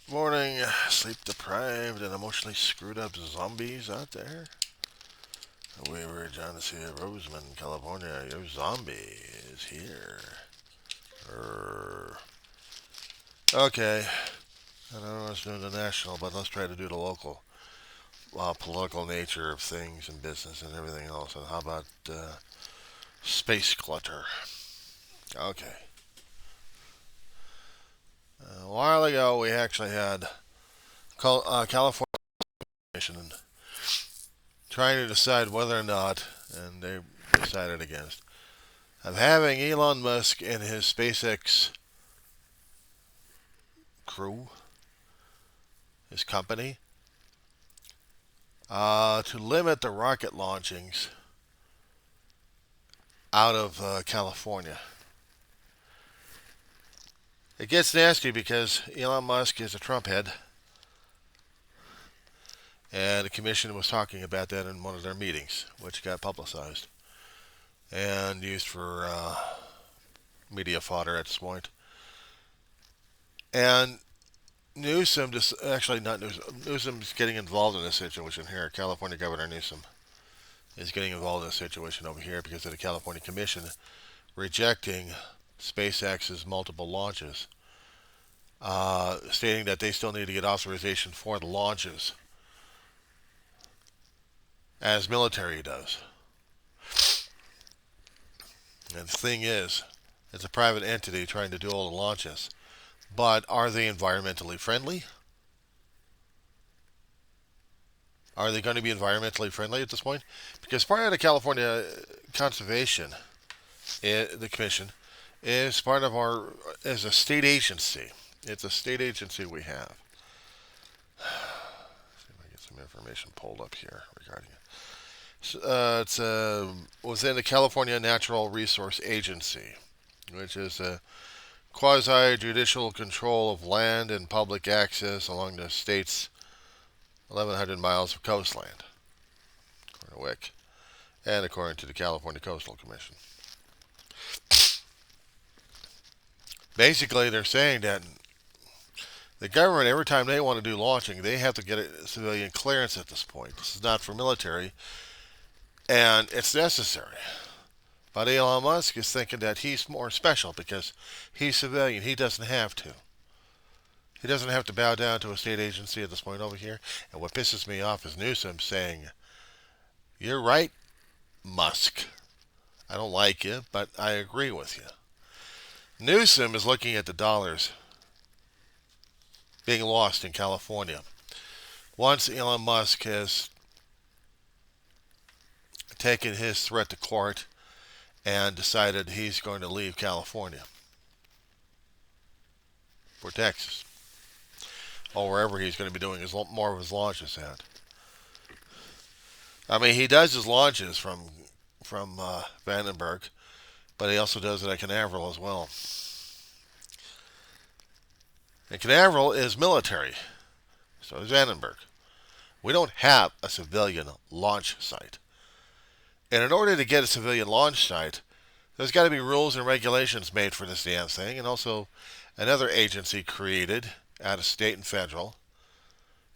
Morning, sleep deprived and emotionally screwed up zombies out there. We were down to see Roseman, California. Your zombie is here. Err. Okay, I don't know what's doing the national, but let's try to do the local. Political nature of things and business and everything else. And how about space clutter? Okay. A while ago, we actually had California Commission trying to decide whether or not, and they decided against, of having Elon Musk and his SpaceX crew, his company, to limit the rocket launchings out of California. It gets nasty because Elon Musk is a Trump head, and the commission was talking about that in one of their meetings, which got publicized and used for media fodder at this point. And Newsom, just actually not Newsom, Newsom's getting involved in this situation here. California Governor Newsom is getting involved in this situation over here because of the California Commission rejecting SpaceX's multiple launches, stating that they still need to get authorization for the launches, as military does. And the thing is, it's a private entity trying to do all the launches. But are they environmentally friendly? Are they going to be environmentally friendly at this point? Because part of the California Conservation, the commission, is part of our is a state agency. It's a state agency we have. Let's see if I get some information pulled up here regarding it. It's within the California Natural Resource Agency, which is a quasi-judicial control of land and public access along the state's 1,100 miles of coastland, according to WIC, and according to the California Coastal Commission. Basically, they're saying that the government, every time they want to do launching, they have to get a civilian clearance at this point. This is not for military, and it's necessary. But Elon Musk is thinking that he's more special because he's civilian. He doesn't have to. He doesn't have to bow down to a state agency at this point over here. And what pisses me off is Newsom saying, "You're right, Musk. I don't like you, but I agree with you." Newsom is looking at the dollars being lost in California. Once Elon Musk has taken his threat to court and decided he's going to leave California for Texas, or wherever he's going to be doing more of his launches at. I mean, he does his launches from Vandenberg, but he also does it at Canaveral as well. And Canaveral is military, so is Vandenberg. We don't have a civilian launch site. And in order to get a civilian launch site, there's got to be rules and regulations made for this damn thing, and also another agency created out of state and federal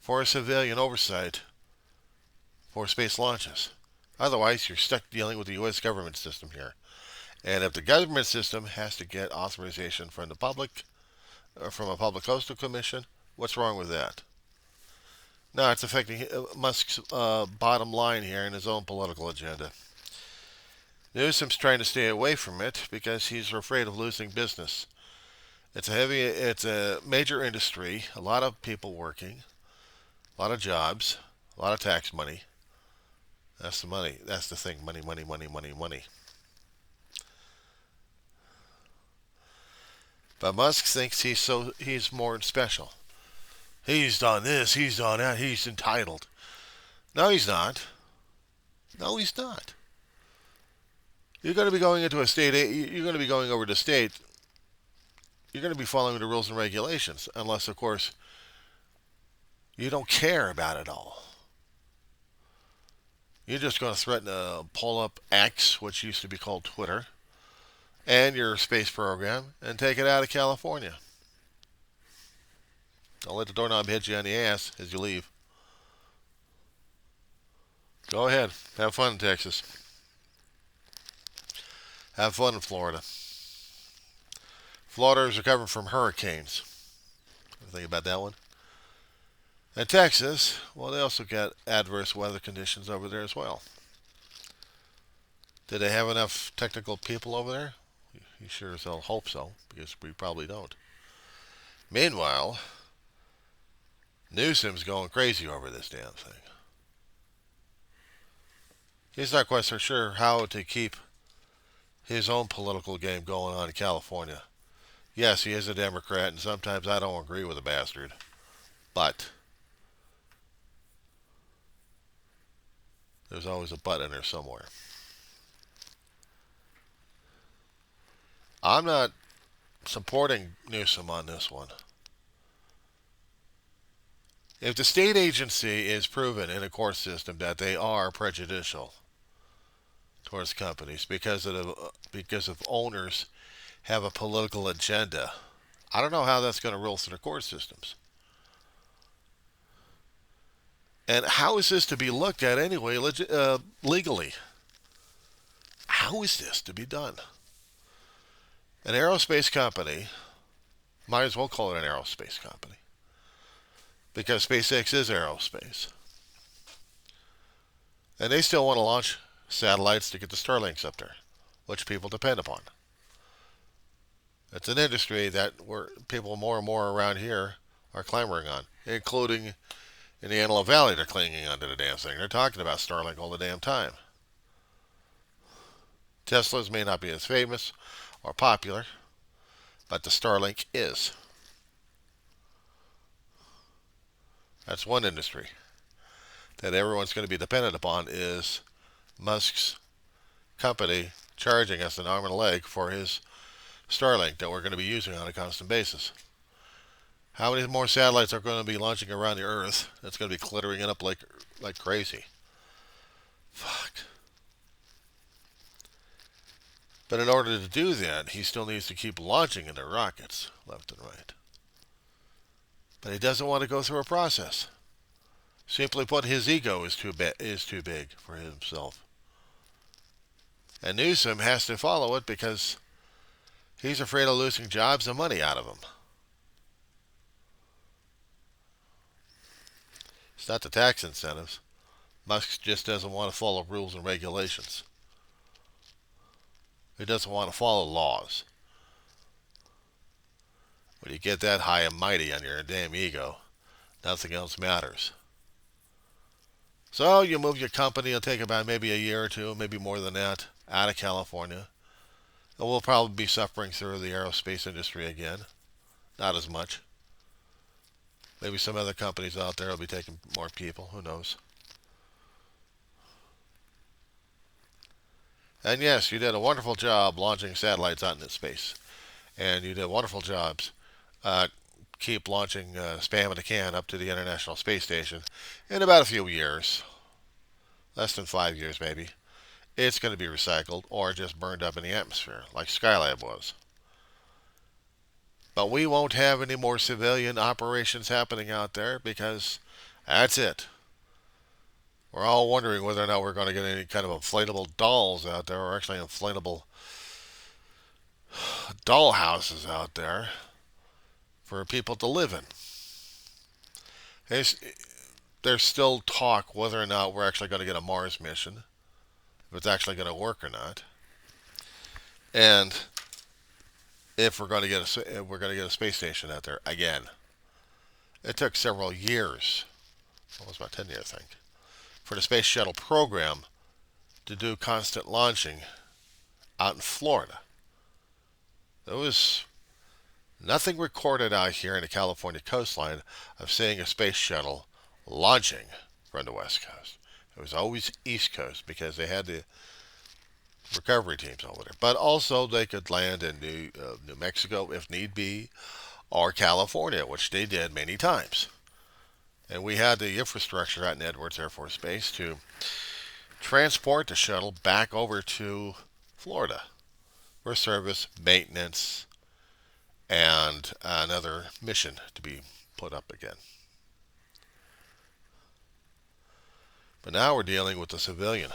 for a civilian oversight for space launches. Otherwise, you're stuck dealing with the U.S. government system here. And if the government system has to get authorization from the public, or from a public coastal commission, what's wrong with that? No, it's affecting Musk's bottom line here and his own political agenda. Newsom's trying to stay away from it because he's afraid of losing business. It's a major industry, a lot of people working, a lot of jobs, a lot of tax money. That's the money. That's the thing. Money, money, money, money, money. But Musk thinks he's more special. He's done this, he's done that, he's entitled. No, he's not. No, he's not. You're going to be going into a state. You're going to be going over to state. You're going to be following the rules and regulations, unless, of course, you don't care about it all. You're just going to threaten to pull up X, which used to be called Twitter, and your space program, and take it out of California. Don't let the doorknob hit you on the ass as you leave. Go ahead. Have fun in Texas. Have fun in Florida. Florida is recovering from hurricanes. Think about that one. And Texas, well, they also got adverse weather conditions over there as well. Did they have enough technical people over there? You sure as hell hope so, because we probably don't. Meanwhile, Newsom's going crazy over this damn thing. He's not quite so sure how to keep his own political game going on in California. Yes, he is a Democrat, and sometimes I don't agree with the bastard. But there's always a but in there somewhere. I'm not supporting Newsom on this one. If the state agency is proven in a court system that they are prejudicial towards companies because of owners have a political agenda, I don't know how that's going to roll through the court systems. And how is this to be looked at anyway, legally? How is this to be done? An aerospace company, might as well call it an aerospace company, because SpaceX is aerospace. And they still want to launch satellites to get the Starlinks up there, which people depend upon. It's an industry that people more and more around here are clamoring on, including in the Antelope Valley. They're clinging onto the damn thing. They're talking about Starlink all the damn time. Teslas may not be as famous or popular, but the Starlink is. That's one industry that everyone's going to be dependent upon, is Musk's company charging us an arm and a leg for his Starlink that we're going to be using on a constant basis. How many more satellites are going to be launching around the Earth? That's going to be cluttering it up like crazy. Fuck. But in order to do that, he still needs to keep launching into rockets left and right. But he doesn't want to go through a process. Simply put, his ego is too big for himself. And Newsom has to follow it because he's afraid of losing jobs and money out of them. It's not the tax incentives. Musk just doesn't want to follow rules and regulations. He doesn't want to follow laws. When you get that high and mighty on your damn ego, nothing else matters. So you move your company, it'll take about maybe a year or two, maybe more than that, out of California. And we'll probably be suffering through the aerospace industry again. Not as much. Maybe some other companies out there will be taking more people. Who knows? And yes, you did a wonderful job launching satellites out into space. And you did wonderful jobs. Keep launching spam in a can up to the International Space Station. In about a few years, less than 5 years maybe, it's going to be recycled or just burned up in the atmosphere, like Skylab was. But we won't have any more civilian operations happening out there because that's it. We're all wondering whether or not we're going to get any kind of inflatable dolls out there, or actually inflatable doll houses out there for people to live in. There's still talk whether or not we're actually going to get a Mars mission, if it's actually going to work or not, and if we're going to get a space station out there again. It took several years, almost about 10 years, I think, for the space shuttle program to do constant launching out in Florida. There was nothing recorded out here in the California coastline of seeing a space shuttle launching from the West Coast. It was always East Coast because they had the recovery teams over there. But also they could land in New Mexico if need be, or California, which they did many times. And we had the infrastructure out in Edwards Air Force Base to transport the shuttle back over to Florida for service, maintenance, and another mission to be put up again. But now we're dealing with the civilian.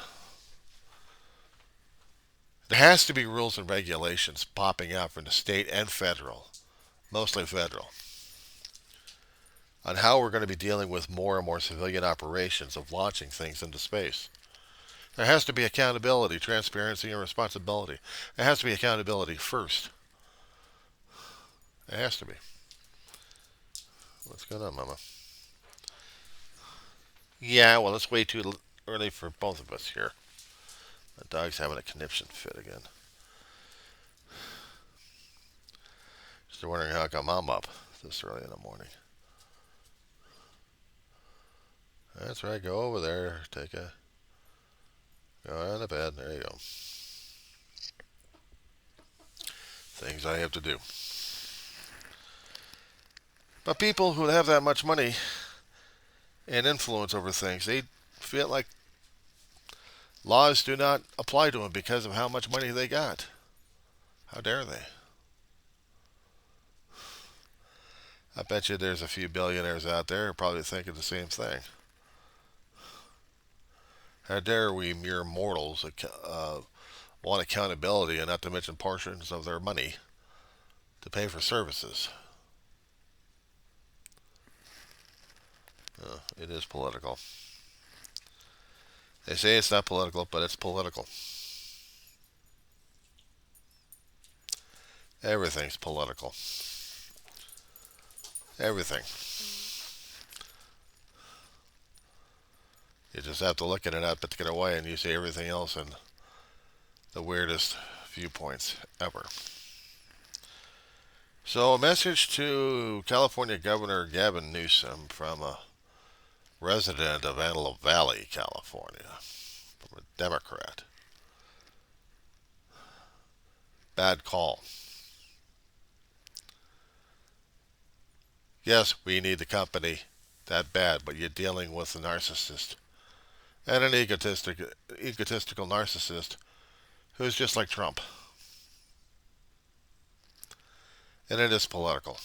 There has to be rules and regulations popping out from the state and federal, mostly federal, on how we're going to be dealing with more and more civilian operations of launching things into space. There has to be accountability, transparency, and responsibility. There has to be accountability first. It has to be. What's going on, Mama? Yeah, well, it's way too early for both of us here. The dog's having a conniption fit again. Just wondering how come I'm up this early in the morning. That's right, go over there, go on to bed, there you go. Things I have to do. But people who have that much money and influence over things, they feel like laws do not apply to them because of how much money they got. How dare they? I bet you there's a few billionaires out there who are probably thinking the same thing. How dare we mere mortals want accountability and not to mention portions of their money to pay for services? It is political. They say it's not political, but it's political. Everything's political. Everything. You just have to look at it in that particular way and you see everything else in the weirdest viewpoints ever. So a message to California Governor Gavin Newsom from a resident of Antelope Valley, California, from a Democrat. Bad call. Yes, we need the company that bad, but you're dealing with a narcissist and an egotistical narcissist who's just like Trump. And it is political.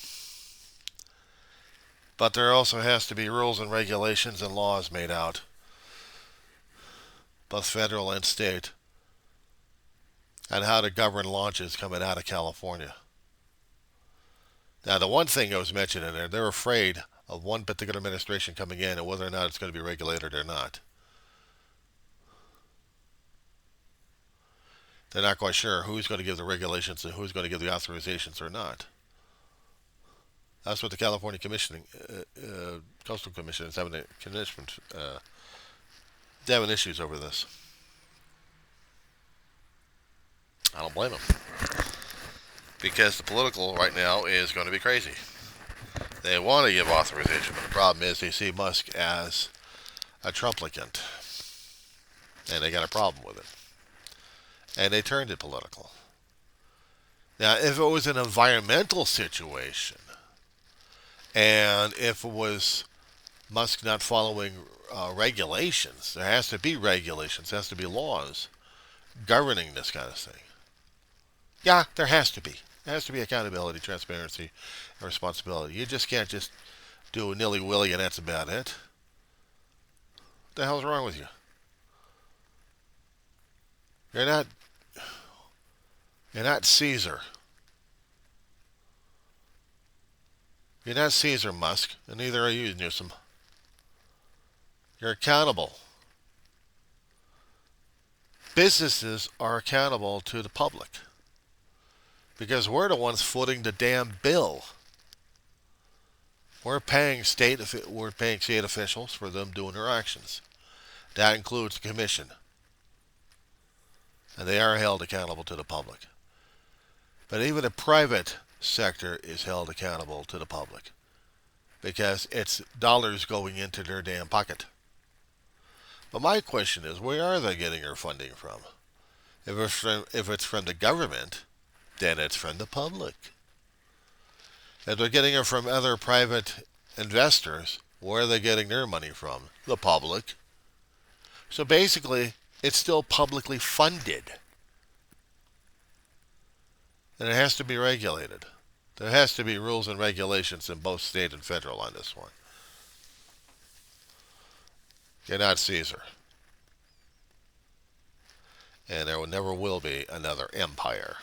But there also has to be rules and regulations and laws made out, both federal and state, on how to govern launches coming out of California. Now, the one thing that was mentioned in there, they're afraid of one particular administration coming in and whether or not it's going to be regulated or not. They're not quite sure who's going to give the regulations and who's going to give the authorizations or not. That's what the California Coastal Commission is having having issues over this. I don't blame them. Because the political right now is going to be crazy. They want to give authorization, but the problem is they see Musk as a Trumplicant. And they got a problem with it. And they turned it political. Now, if it was an environmental situation, and if it was Musk not following regulations, there has to be regulations, there has to be laws governing this kind of thing. Yeah, there has to be. There has to be accountability, transparency, and responsibility. You just can't just do a nilly-willy and that's about it. What the hell's wrong with you? You're not Caesar. You're not Caesar, Musk, and neither are you, Newsom. You're accountable. Businesses are accountable to the public because we're the ones footing the damn bill. We're paying state officials for them doing their actions. That includes the commission. And they are held accountable to the public. But even the private sector is held accountable to the public because it's dollars going into their damn pocket. But my question is, where are they getting their funding from? If it's from the government, then it's from the public. If they're getting it from other private investors, where are they getting their money from? The public. So basically, it's still publicly funded. And it has to be regulated. There has to be rules and regulations in both state and federal on this one. You're not Caesar. And there never will be another empire.